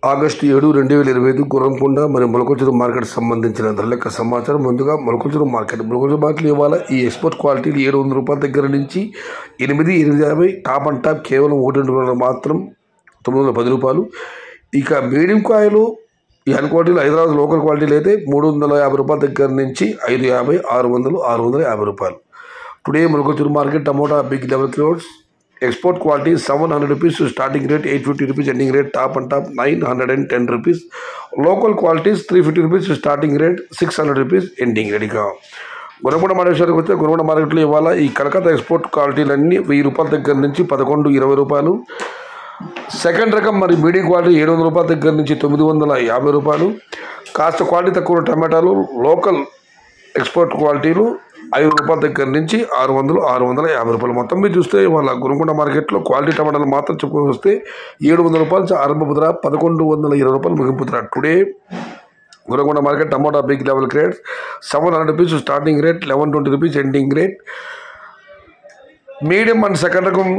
August 7, 2025 Gurramkonda మరియు Molakalchuru market సంబంధించిన ధరల యొక్క సమాచారం. ముందుగా మొలకల్చూరు మార్కెట్ ఇవాళ ఈ ఎక్స్పోర్ట్ క్వాలిటీలు 700 రూపాయల దగ్గర నుంచి 850 టాప్ అండ్ టాప్ కేవలం 1 రూపాయలు మాత్రం 910 రూపాయలు. ఇక మీడియం కాయలు ఈ అన్ క్వాలిటీలు హైదరాబాద్ లోకల్ క్వాలిటీలు అయితే 350 రూపాయల దగ్గర నుంచి 550, 600, 650 రూపాయలు. Today Molakalmuru market tomato big double క్రోడ్స్ export quality 700 rupees to starting rate, 850 rupees ending rate, top and top 910 rupees. Local qualities 350 rupees to starting rate, 600 rupees ending rate. గురకొండ మార్కెట్కి వస్తే గురకొండ మార్కెట్లో ఇవాళ ఈ కలకత్తా ఎక్స్పోర్ట్ క్వాలిటీలన్నీ 1000 రూపాయల దగ్గర నుంచి 1120 రూపాయలు. సెకండ్ రకం మరి మీడియం క్వాలిటీ 700 రూపాయల దగ్గర నుంచి 950 రూపాయలు. కాస్త క్వాలిటీ తక్కువ టమాటాలు లోకల్ ఎక్స్పోర్ట్ క్వాలిటీలు 5 రూపాయల దగ్గర నుంచి 600, 650 రూపాయలు. మొత్తం మీద చూస్తే వాళ్ళ గురకొండ మార్కెట్లో క్వాలిటీ టమాటాలు మాత్రం చెప్పుకొని వస్తే 700 రూపాయలు ఆరంభపు ధర, 1120 రూపాయలు ముగింపు ధర. Today Gurrakonda market tomato big level grades 700 rupees starting rate, 1120 rupees ending rate. Medium and second రకం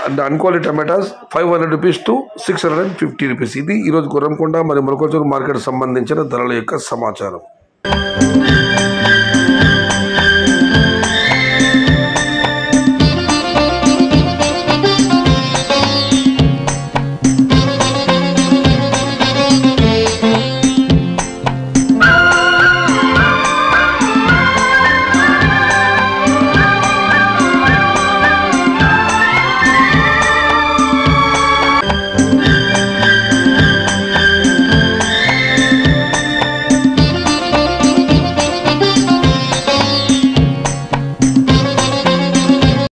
and unquality tomatoes 500 rupees to 650 rupees. ఇది ఈరోజు గురకొండ మరియు మొలకల్చూరు మార్కెట్ సంబంధించిన ధరల యొక్క సమాచారం.